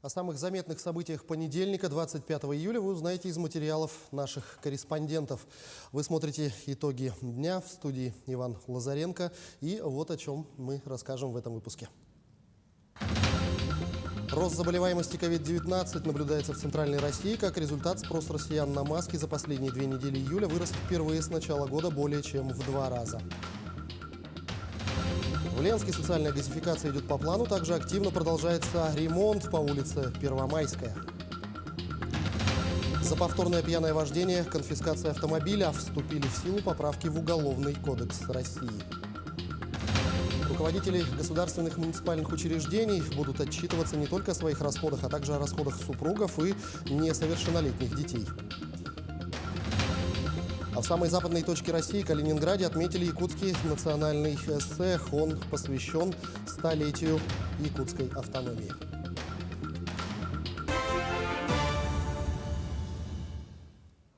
О самых заметных событиях понедельника, 25 июля, вы узнаете из материалов наших корреспондентов. Вы смотрите итоги дня, в студии Иван Лазаренко. И вот о чем мы расскажем в этом выпуске. Рост заболеваемости COVID-19 наблюдается в Центральной России. Как результат, спрос россиян на маски за последние 2 недели июля вырос впервые с начала года более чем в 2 раза. В Ленске социальная газификация идет по плану. Также активно продолжается ремонт по улице Первомайская. За повторное пьяное вождение, конфискация автомобиля вступили в силу поправки в Уголовный кодекс России. Руководители государственных муниципальных учреждений будут отчитываться не только о своих расходах, а также о расходах супругов и несовершеннолетних детей. А в самой западной точке России, Калининграде, отметили якутский национальный эссе. Он посвящен столетию якутской автономии.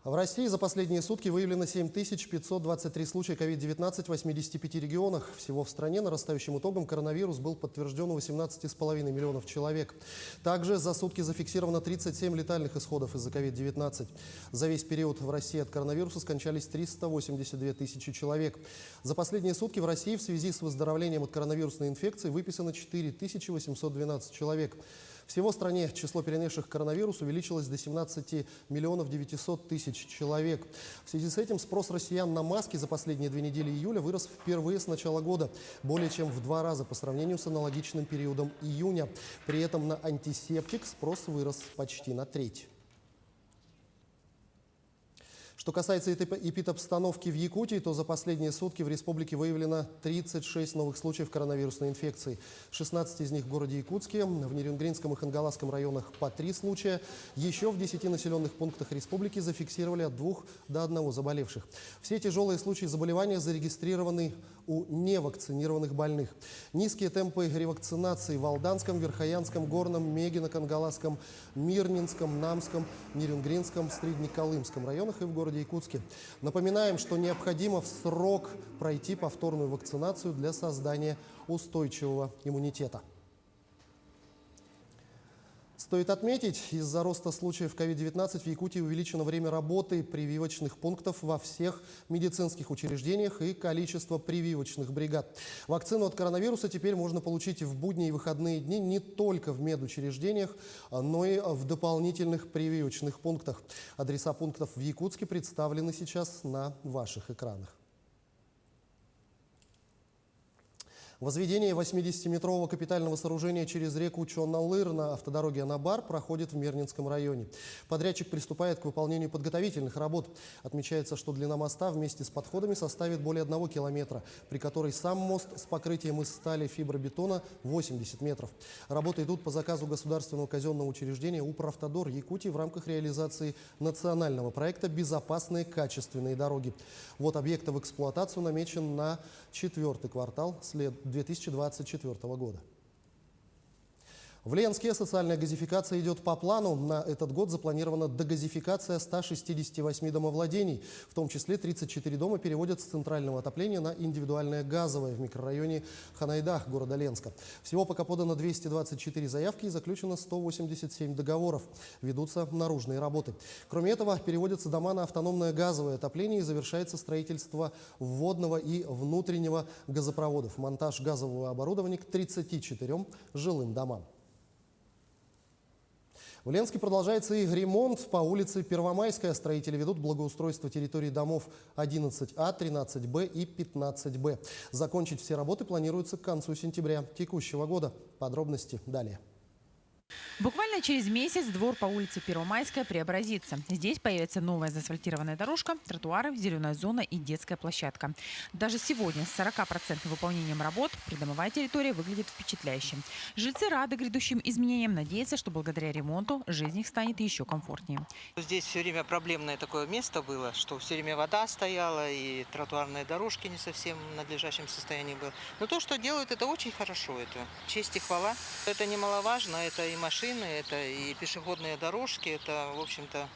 В России за последние сутки выявлено 7523 случая COVID-19 в 85 регионах. Всего в стране нарастающим итогом коронавирус был подтвержден у 18,5 миллионов человек. Также за сутки зафиксировано 37 летальных исходов из-за COVID-19. За весь период в России от коронавируса скончались 382 тысячи человек. За последние сутки в России в связи с выздоровлением от коронавирусной инфекции выписано 4812 человек. Всего в стране число перенесших коронавирус увеличилось до 17 миллионов 900 тысяч человек. В связи с этим спрос россиян на маски за последние 2 недели июля вырос впервые с начала года, более чем в 2 раза по сравнению с аналогичным периодом июня. При этом на антисептик спрос вырос почти на треть. Что касается эпидобстановки в Якутии, то за последние сутки в республике выявлено 36 новых случаев коронавирусной инфекции. 16 из них в городе Якутске, в Нерюнгринском и Хангаласском районах по 3 случая. Еще в 10 населенных пунктах республики зафиксировали от 2 до 1 заболевших. Все тяжелые случаи заболевания зарегистрированы у невакцинированных больных. Низкие темпы ревакцинации в Алданском, Верхоянском, Горном, Мегино-Кангаласском, Мирнинском, Намском, Нерюнгринском, Среднеколымском районах и в городе Якутске. Напоминаем, что необходимо в срок пройти повторную вакцинацию для создания устойчивого иммунитета. Стоит отметить, из-за роста случаев COVID-19 в Якутии увеличено время работы прививочных пунктов во всех медицинских учреждениях и количество прививочных бригад. Вакцину от коронавируса теперь можно получить в будние и выходные дни не только в медучреждениях, но и в дополнительных прививочных пунктах. Адреса пунктов в Якутске представлены сейчас на ваших экранах. Возведение 80-метрового капитального сооружения через реку Чон-Алыр на автодороге Анабар проходит в Мирнинском районе. Подрядчик приступает к выполнению подготовительных работ. Отмечается, что длина моста вместе с подходами составит более 1 километра, при которой сам мост с покрытием из стали фибробетона 80 метров. Работы идут по заказу государственного казенного учреждения «Укравтодор» Якутии в рамках реализации национального проекта «Безопасные качественные дороги». Вот объекта в эксплуатацию намечен на 4-й квартал 2024 года. В Ленске социальная газификация идет по плану. На этот год запланирована догазификация 168 домовладений. В том числе 34 дома переводят с центрального отопления на индивидуальное газовое в микрорайоне Ханайдах города Ленска. Всего пока подано 224 заявки и заключено 187 договоров. Ведутся наружные работы. Кроме этого, переводятся дома на автономное газовое отопление и завершается строительство вводного и внутреннего газопроводов. Монтаж газового оборудования к 34 жилым домам. В Ленске продолжается и ремонт по улице Первомайская. Строители ведут благоустройство территории домов 11А, 13Б и 15Б. Закончить все работы планируется к концу сентября текущего года. Подробности далее. Буквально через месяц двор по улице Первомайская преобразится. Здесь появится новая заасфальтированная дорожка, тротуары, зеленая зона и детская площадка. Даже сегодня с 40% выполнением работ придомовая территория выглядит впечатляюще. Жильцы рады грядущим изменениям, надеются, что благодаря ремонту жизнь их станет еще комфортнее. Здесь все время проблемное такое место было, что все время вода стояла и тротуарные дорожки не совсем в надлежащем состоянии были. Но то, что делают, это очень хорошо. Это честь и хвала. Это немаловажно, это и машины, это и пешеходные дорожки, это, в общем-то,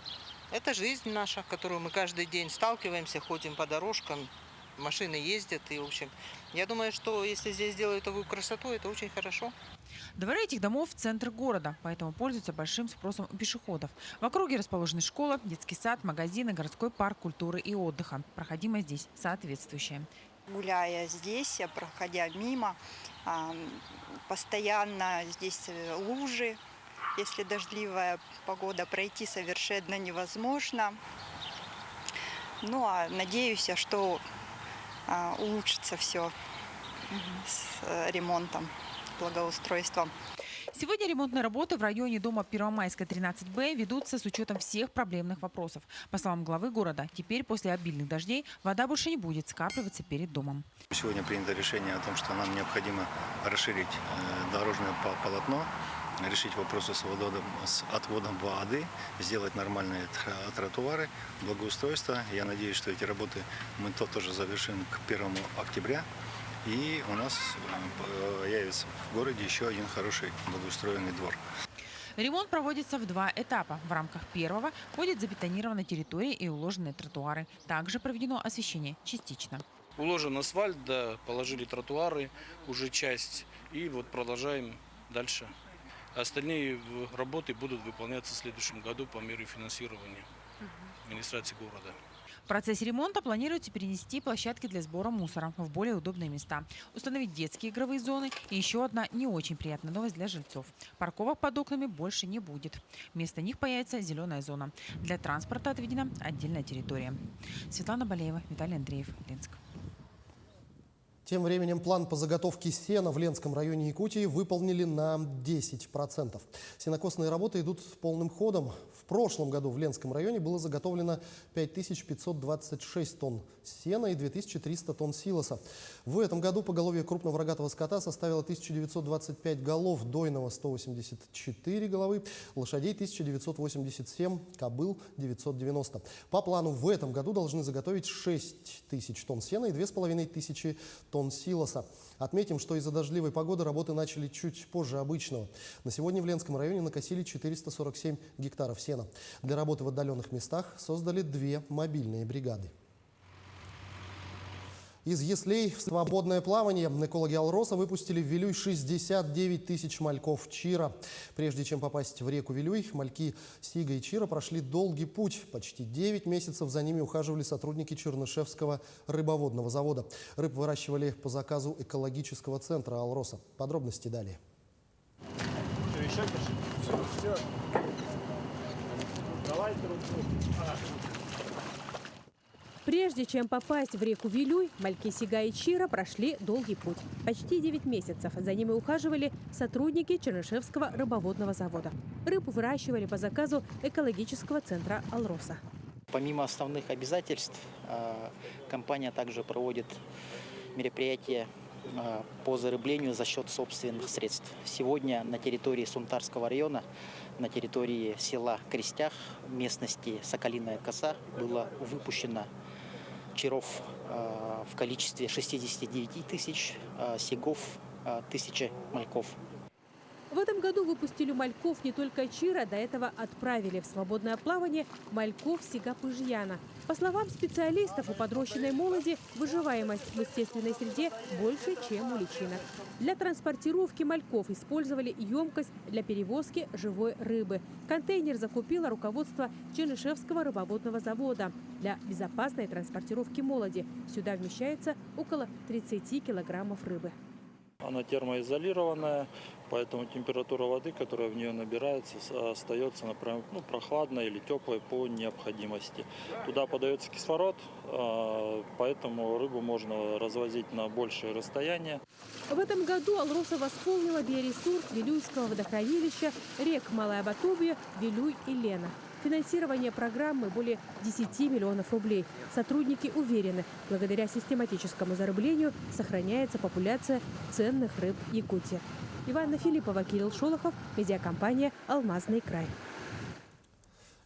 это жизнь наша, в которую мы каждый день сталкиваемся, ходим по дорожкам, машины ездят, и, в общем, я думаю, что если здесь делают такую красоту, это очень хорошо. Дворы этих домов – центр города, поэтому пользуются большим спросом у пешеходов. В округе расположены школа, детский сад, магазины, городской парк культуры и отдыха. Проходимость здесь соответствующая. Гуляя здесь, проходя мимо, постоянно здесь лужи. Если дождливая погода, пройти совершенно невозможно. Ну а надеюсь, что улучшится все с ремонтом, благоустройством. Сегодня ремонтные работы в районе дома Первомайская, 13Б ведутся с учетом всех проблемных вопросов. По словам главы города, теперь после обильных дождей вода больше не будет скапливаться перед домом. Сегодня принято решение о том, что нам необходимо расширить дорожное полотно, решить вопросы с отводом воды, сделать нормальные тротуары, благоустройство. Я надеюсь, что эти работы мы тоже завершим к 1 октября. И у нас появится в городе еще один хороший благоустроенный двор. Ремонт проводится в 2 этапа. В рамках первого будет забетонирована территория и уложены тротуары. Также проведено освещение частично. Уложен асфальт, да, положили тротуары, уже часть. И вот продолжаем дальше. Остальные работы будут выполняться в следующем году по мере финансирования администрации города. В процессе ремонта планируется перенести площадки для сбора мусора в более удобные места, установить детские игровые зоны и еще одна не очень приятная новость для жильцов. Парковок под окнами больше не будет. Вместо них появится зеленая зона. Для транспорта отведена отдельная территория. Светлана Балеева, Виталий Андреев, Ленск. Тем временем план по заготовке сена в Ленском районе Якутии выполнили на 10%. Сенокосные работы идут полным ходом. В прошлом году в Ленском районе было заготовлено 5526 тонн сена и 2300 тонн силоса. В этом году поголовье крупного рогатого скота составило 1925 голов, дойного 184 головы, лошадей 1987, кобыл 990. По плану в этом году должны заготовить 6000 тонн сена и 2500 тонн силоса. Отметим, что из-за дождливой погоды работы начали чуть позже обычного. На сегодня в Ленском районе накосили 447 гектаров сена. Для работы в отдаленных местах создали 2 мобильные бригады. Из яслей в свободное плавание экологи Алроса выпустили в Вилюй 69 тысяч мальков чира. Прежде чем попасть в реку Вилюй, мальки Сига и Чира прошли долгий путь. Почти 9 месяцев за ними ухаживали сотрудники Чернышевского рыбоводного завода. Рыб выращивали по заказу экологического центра Алроса. Подробности далее. Прежде чем попасть в реку Вилюй, мальки Сига и Чира прошли долгий путь. Почти 9 месяцев за ними ухаживали сотрудники Чернышевского рыбоводного завода. Рыбу выращивали по заказу экологического центра Алроса. Помимо основных обязательств, компания также проводит мероприятия по зарыблению за счет собственных средств. Сегодня на территории Сунтарского района, на территории села Крестях, местности Соколиная коса, было выпущено чиров в количестве 69 тысяч, сигов 1000 мальков. В этом году выпустили мальков не только Чира, до этого отправили в свободное плавание мальков Сига-Пыжьяна. По словам специалистов, у подрощенной молоди выживаемость в естественной среде больше, чем у личинок. Для транспортировки мальков использовали емкость для перевозки живой рыбы. Контейнер закупило руководство Чернышевского рыбоводного завода для безопасной транспортировки молоди. Сюда вмещается около 30 килограммов рыбы. Она термоизолированная, поэтому температура воды, которая в нее набирается, остается, например, прохладной или теплой по необходимости. Туда подается кислород, поэтому рыбу можно развозить на большее расстояние. В этом году Алроса восполнила биоресурс Вилюйского водохранилища рек Малая Батовья, Вилюй и Лена. Финансирование программы более 10 миллионов рублей. Сотрудники уверены, благодаря систематическому зарыблению сохраняется популяция ценных рыб Якутии. Иванна Филиппова, Кирилл Шолохов, медиакомпания «Алмазный край».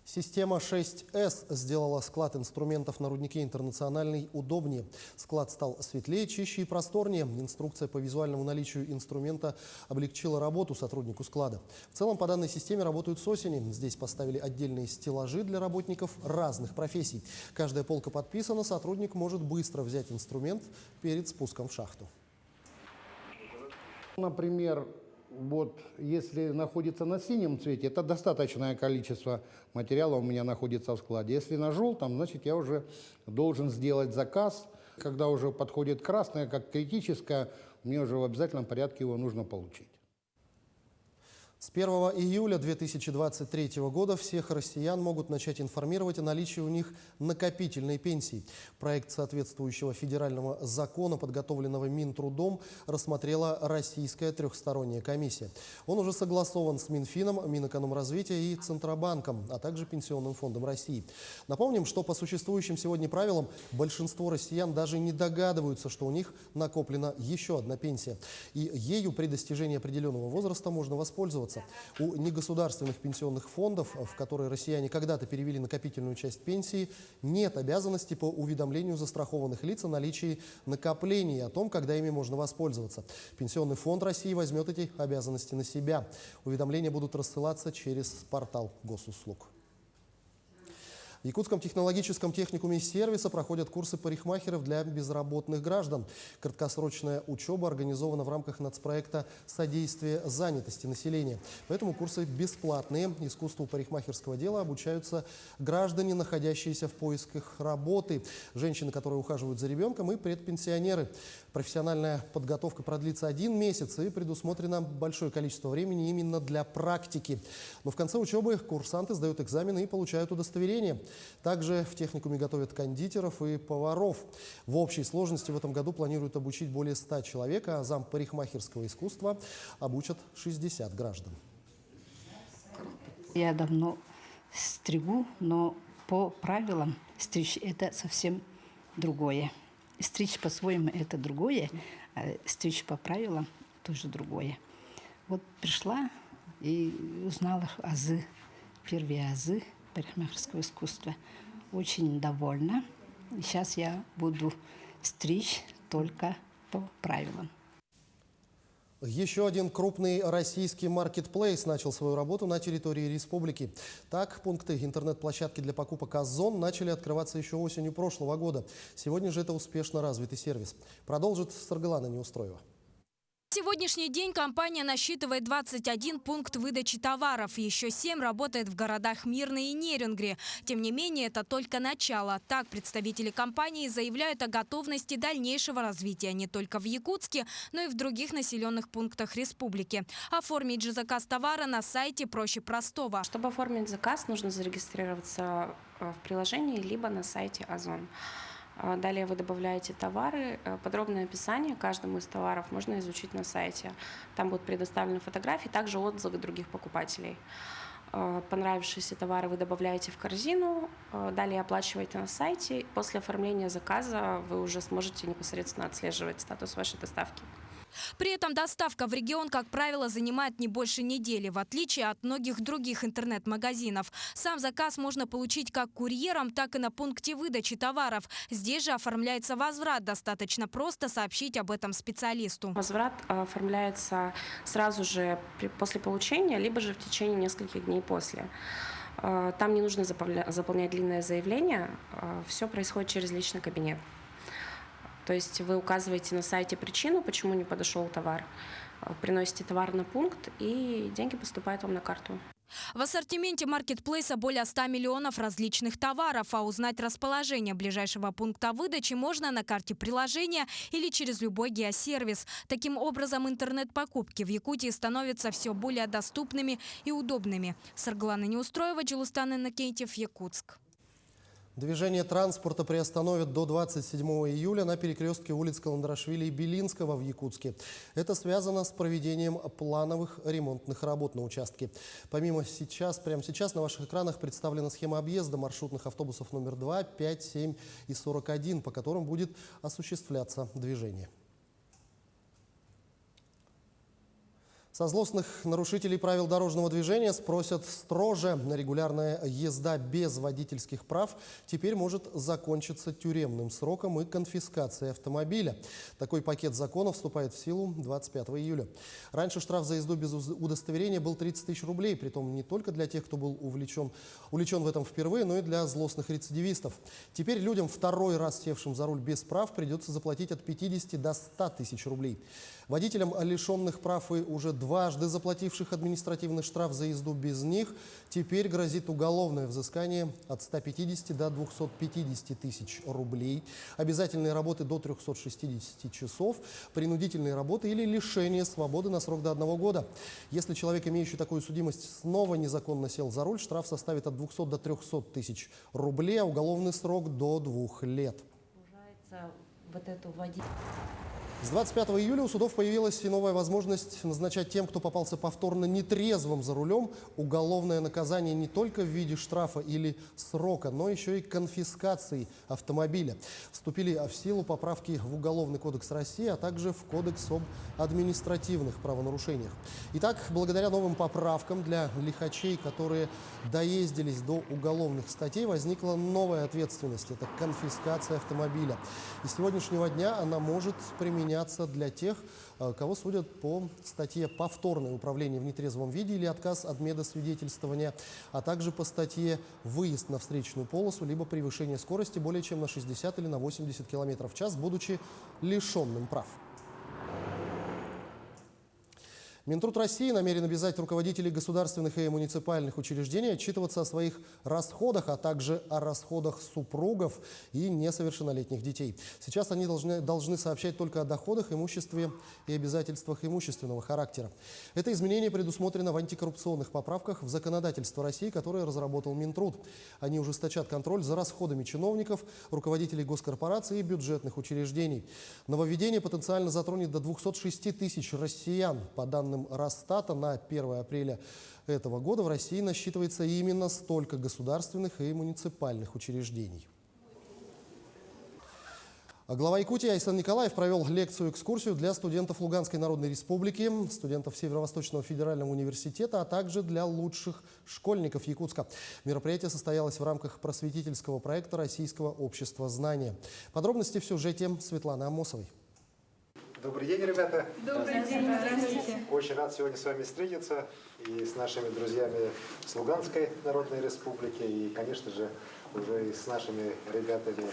Система 6С сделала склад инструментов на руднике «Интернациональный» удобнее. Склад стал светлее, чище и просторнее. Инструкция по визуальному наличию инструмента облегчила работу сотруднику склада. В целом по данной системе работают с осени. Здесь поставили отдельные стеллажи для работников разных профессий. Каждая полка подписана, сотрудник может быстро взять инструмент перед спуском в шахту. Например, Вот если находится на синем цвете, это достаточное количество материала у меня находится в складе. Если на желтом, значит я уже должен сделать заказ. Когда уже подходит красное, как критическое, мне уже в обязательном порядке его нужно получить. С 1 июля 2023 года всех россиян могут начать информировать о наличии у них накопительной пенсии. Проект соответствующего федерального закона, подготовленного Минтрудом, рассмотрела российская трехсторонняя комиссия. Он уже согласован с Минфином, Минэкономразвития и Центробанком, а также Пенсионным фондом России. Напомним, что по существующим сегодня правилам большинство россиян даже не догадываются, что у них накоплена еще одна пенсия. И ею при достижении определенного возраста можно воспользоваться. У негосударственных пенсионных фондов, в которые россияне когда-то перевели накопительную часть пенсии, нет обязанности по уведомлению застрахованных лиц о наличии накоплений и о том, когда ими можно воспользоваться. Пенсионный фонд России возьмет эти обязанности на себя. Уведомления будут рассылаться через портал госуслуг. В Якутском технологическом техникуме сервиса проходят курсы парикмахеров для безработных граждан. Краткосрочная учеба организована в рамках нацпроекта «Содействие занятости населения». Поэтому курсы бесплатные. Искусству парикмахерского дела обучаются граждане, находящиеся в поисках работы, женщины, которые ухаживают за ребенком, и предпенсионеры. Профессиональная подготовка продлится 1 месяц и предусмотрено большое количество времени именно для практики. Но в конце учебы курсанты сдают экзамены и получают удостоверение. Также в техникуме готовят кондитеров и поваров. В общей сложности в этом году планируют обучить более 100 человек, а зам парикмахерского искусства обучат 60 граждан. Я давно стригу, но по правилам стричь – это совсем другое. Стричь по-своему – это другое, а стричь по правилам – тоже другое. Вот пришла и узнала азы, первые азы парикмахерского искусства. Очень довольна. Сейчас я буду стричь только по правилам. Еще один крупный российский маркетплейс начал свою работу на территории республики. Так, пункты интернет-площадки для покупок «Озон» начали открываться еще осенью прошлого года. Сегодня же это успешно развитый сервис. Продолжит Саргалана Неустроева. В сегодняшний день компания насчитывает 21 пункт выдачи товаров. Еще 7 работает в городах Мирный и Нерюнгри. Тем не менее, это только начало. Так, представители компании заявляют о готовности дальнейшего развития не только в Якутске, но и в других населенных пунктах республики. Оформить же заказ товара на сайте проще простого. Чтобы оформить заказ, нужно зарегистрироваться в приложении либо на сайте Озон. Далее вы добавляете товары. Подробное описание каждому из товаров можно изучить на сайте. Там будут предоставлены фотографии, также отзывы других покупателей. Понравившиеся товары вы добавляете в корзину, далее оплачиваете на сайте. После оформления заказа вы уже сможете непосредственно отслеживать статус вашей доставки. При этом доставка в регион, как правило, занимает не больше недели, в отличие от многих других интернет-магазинов. Сам заказ можно получить как курьером, так и на пункте выдачи товаров. Здесь же оформляется возврат. Достаточно просто сообщить об этом специалисту. Возврат оформляется сразу же после получения, либо же в течение нескольких дней после. Там не нужно заполнять длинное заявление, все происходит через личный кабинет. То есть вы указываете на сайте причину, почему не подошел товар, приносите товар на пункт, и деньги поступают вам на карту. В ассортименте маркетплейса более 100 миллионов различных товаров, а узнать расположение ближайшего пункта выдачи можно на карте приложения или через любой геосервис. Таким образом, интернет-покупки в Якутии становятся все более доступными и удобными. Саргалана Неустроева, Джилустан Иннокентьев, Якутск. Движение транспорта приостановят до 27 июля на перекрестке улиц Каландрашвили и Белинского в Якутске. Это связано с проведением плановых ремонтных работ на участке. Прямо сейчас на ваших экранах представлена схема объезда маршрутных автобусов номер 2, 5, 7 и 41, по которым будет осуществляться движение. Со злостных нарушителей правил дорожного движения спросят строже. Регулярная езда без водительских прав теперь может закончиться тюремным сроком и конфискацией автомобиля. Такой пакет законов вступает в силу 25 июля. Раньше штраф за езду без удостоверения был 30 тысяч рублей, притом не только для тех, кто был увлечен в этом впервые, но и для злостных рецидивистов. Теперь людям, второй раз севшим за руль без прав, придется заплатить от 50 до 100 тысяч рублей. Водителям, лишенных прав и уже дважды заплативших административный штраф за езду без них теперь грозит уголовное взыскание от 150 до 250 тысяч рублей, обязательные работы до 360 часов, принудительные работы или лишение свободы на срок до 1 года. Если человек, имеющий такую судимость, снова незаконно сел за руль, штраф составит от 200 до 300 тысяч рублей, а уголовный срок до 2 лет. С 25 июля у судов появилась и новая возможность назначать тем, кто попался повторно нетрезвым за рулем, уголовное наказание не только в виде штрафа или срока, но еще и конфискации автомобиля. Вступили в силу поправки в Уголовный кодекс России, а также в Кодекс об административных правонарушениях. Итак, благодаря новым поправкам для лихачей, которые доездились до уголовных статей, возникла новая ответственность – это конфискация автомобиля. И с сегодняшнего дня она может применяться для тех, кого судят по статье «Повторное управление в нетрезвом виде» или «Отказ от медосвидетельствования», а также по статье «Выезд на встречную полосу» либо «Превышение скорости более чем на 60 или на 80 км в час, будучи лишенным прав». Минтруд России намерен обязать руководителей государственных и муниципальных учреждений отчитываться о своих расходах, а также о расходах супругов и несовершеннолетних детей. Сейчас они должны сообщать только о доходах, имуществе и обязательствах имущественного характера. Это изменение предусмотрено в антикоррупционных поправках в законодательство России, которое разработал Минтруд. Они ужесточат контроль за расходами чиновников, руководителей госкорпораций и бюджетных учреждений. Нововведение потенциально затронет до 206 тысяч россиян. По данным Росстата, на 1 апреля этого года в России насчитывается именно столько государственных и муниципальных учреждений. Глава Якутии Айсан Николаев провел лекцию-экскурсию для студентов Луганской Народной Республики, студентов Северо-Восточного федерального университета, а также для лучших школьников Якутска. Мероприятие состоялось в рамках просветительского проекта Российского общества знания. Подробности в сюжете Светланы Амосовой. Добрый день, ребята. Добрый день. Здравствуйте. Очень рад сегодня с вами встретиться и с нашими друзьями с Луганской Народной Республики, и, конечно же, уже и с нашими ребятами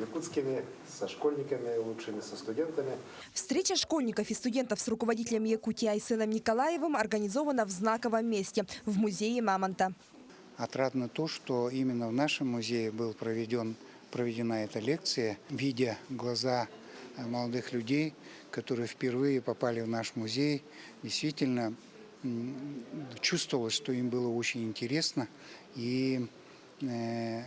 якутскими, со школьниками лучшими, со студентами. Встреча школьников и студентов с руководителем Якутии Айсеном Николаевым организована в знаковом месте – в музее Мамонта. Отрадно то, что именно в нашем музее была проведена эта лекция, видя глаза молодых людей, которые впервые попали в наш музей. Действительно чувствовалось, что им было очень интересно, и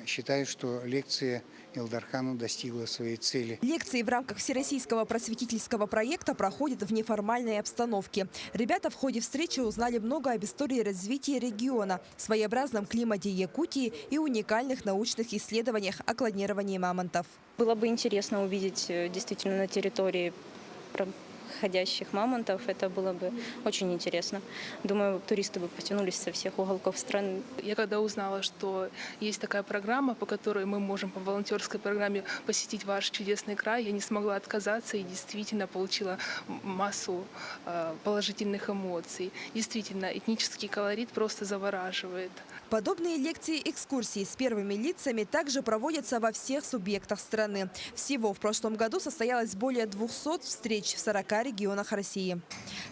считаю, что лекция Илдархану достигла своей цели. Лекции в рамках Всероссийского просветительского проекта проходят в неформальной обстановке. Ребята в ходе встречи узнали много об истории развития региона, своеобразном климате Якутии и уникальных научных исследованиях о клонировании мамонтов. Было бы интересно увидеть действительно на территории ходящих мамонтов. Это было бы очень интересно. Думаю, туристы бы потянулись со всех уголков страны. Я когда узнала, что есть такая программа, по которой мы можем по волонтерской программе посетить ваш чудесный край, я не смогла отказаться и действительно получила массу положительных эмоций. Действительно, этнический колорит просто завораживает. Подобные лекции и экскурсии с первыми лицами также проводятся во всех субъектах страны. Всего в прошлом году состоялось более 200 встреч в 40 регионах России.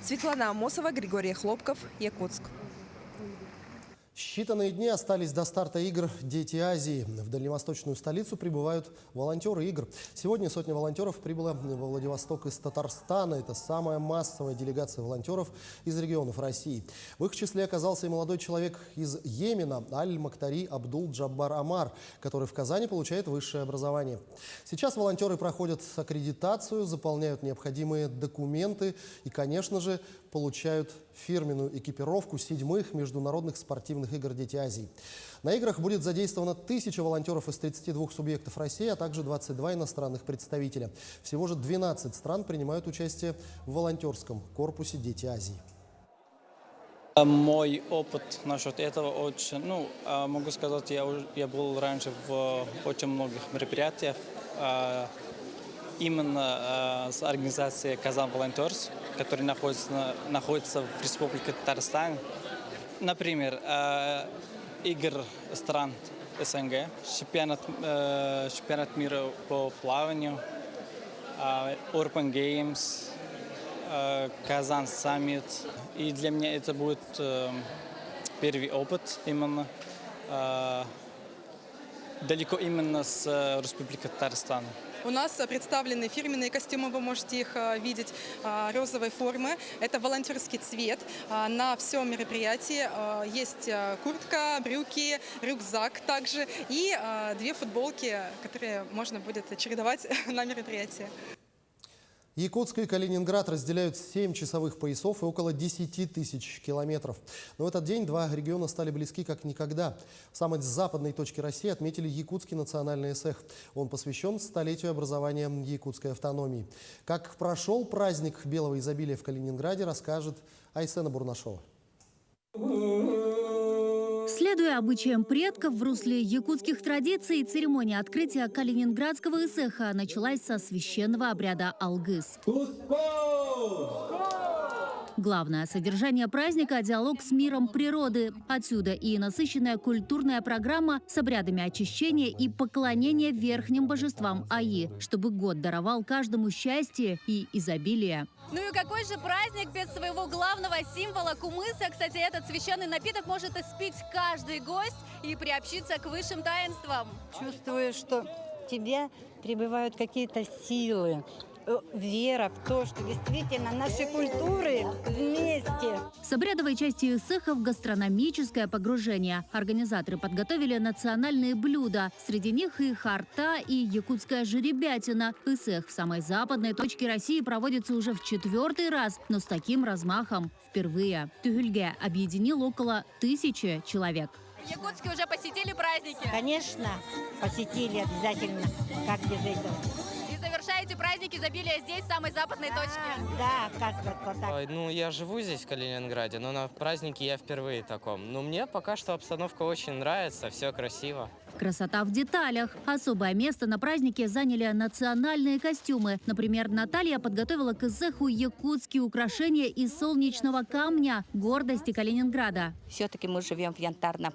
Светлана Амосова, Григорий Хлопков, Якутск. Считанные дни остались до старта игр «Дети Азии». В дальневосточную столицу прибывают волонтеры игр. Сегодня сотня волонтеров прибыла во Владивосток из Татарстана. Это самая массовая делегация волонтеров из регионов России. В их числе оказался и молодой человек из Йемена Аль-Мактари Абдул-Джаббар Амар, который в Казани получает высшее образование. Сейчас волонтеры проходят аккредитацию, заполняют необходимые документы и, конечно же, получают фирменную экипировку 7-х международных спортивных игр «Дети Азии». На играх будет задействовано 1000 волонтеров из 32 субъектов России, а также 22 иностранных представителя. Всего же 12 стран принимают участие в волонтерском корпусе «Дети Азии». Мой опыт насчет этого очень, могу сказать, я был раньше в очень многих мероприятиях, именно с организацией «Казан Волонтерс», которая находится в Республике Татарстан. Например, игр стран СНГ, чемпионат мира по плаванию, Urban Games, Казан Саммит И для меня это будет первый опыт именно. Далеко именно с Республики Татарстан. У нас представлены фирменные костюмы, вы можете их видеть, розовой формы. Это волонтерский цвет. На всем мероприятии есть куртка, брюки, рюкзак также и 2 футболки, которые можно будет чередовать на мероприятии. Якутск и Калининград разделяют 7 часовых поясов и около 10 тысяч километров. Но в этот день два региона стали близки как никогда. В самой западной точке России отметили Якутский национальный эсэх. Он посвящен столетию образования якутской автономии. Как прошел праздник белого изобилия в Калининграде, расскажет Айсена Бурнашова. Следуя обычаям предков в русле якутских традиций, церемония открытия Калининградского эсэха началась со священного обряда Алгыс. Главное содержание праздника – диалог с миром природы. Отсюда и насыщенная культурная программа с обрядами очищения и поклонения верхним божествам Аи, чтобы год даровал каждому счастье и изобилие. Ну и какой же праздник без своего главного символа кумыса? Кстати, этот священный напиток может испить каждый гость и приобщиться к высшим таинствам. Чувствую, что в тебе прибывают какие-то силы. Вера в то, что действительно наши культуры вместе. С обрядовой частью эсэхов гастрономическое погружение. Организаторы подготовили национальные блюда. Среди них и харта, и якутская жеребятина. Эсэх в самой западной точке России проводится уже в 4-й раз, но с таким размахом впервые. Тюгюльге объединил около 1000 человек. В Якутске уже посетили праздники? Конечно, посетили обязательно. Как без этого? Завершаете праздник изобилия здесь, в самой западной точке? Да, как так. Ну, я живу здесь, в Калининграде, но на празднике я впервые таком. Но мне пока что обстановка очень нравится, все красиво. Красота в деталях. Особое место на празднике заняли национальные костюмы. Например, Наталья подготовила к эсэху якутские украшения из солнечного камня, гордости Калининграда. Все-таки мы живем в янтарном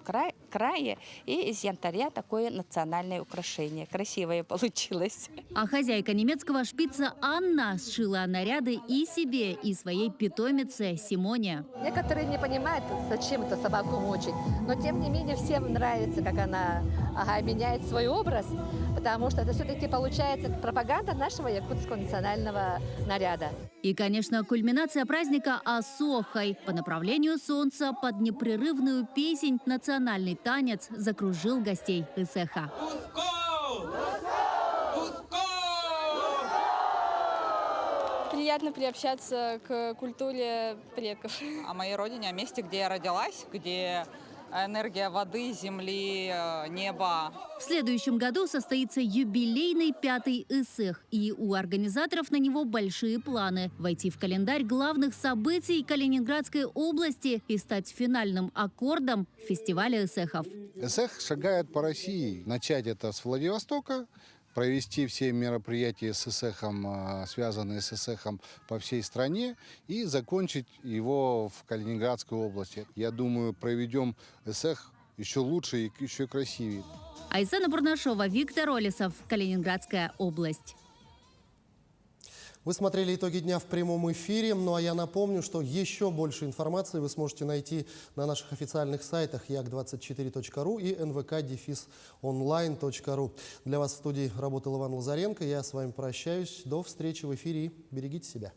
крае, и из янтаря такое национальное украшение. Красивое получилось. А хозяйка немецкого шпица Анна сшила наряды и себе, и своей питомице Симоне. Некоторые не понимают, зачем эту собаку мучить, но тем не менее всем нравится, как она меняет свой образ, потому что это все-таки получается пропаганда нашего якутского национального наряда. И, конечно, кульминация праздника Асохой. По направлению солнца под непрерывную песнь национальный танец закружил гостей эсэха. Приятно приобщаться к культуре предков. О моей родине, о месте, где я родилась, где энергия воды, земли, неба. В следующем году состоится юбилейный 5-й эсэх, и у организаторов на него большие планы – войти в календарь главных событий Калининградской области и стать финальным аккордом фестиваля эсэхов. Эсэх шагает по России. Начать это с Владивостока, провести все мероприятия с эсэхом, связанные с эсэхом по всей стране, и закончить его в Калининградской области. Я думаю, проведем эсэх еще лучше и еще красивее. Айсена Бурнашова, Виктор Олесов, Калининградская область. Вы смотрели итоги дня в прямом эфире. Ну а я напомню, что еще больше информации вы сможете найти на наших официальных сайтах yak24.ru и nvk-online.ru. Для вас в студии работал Иван Лазаренко. Я с вами прощаюсь. До встречи в эфире и берегите себя.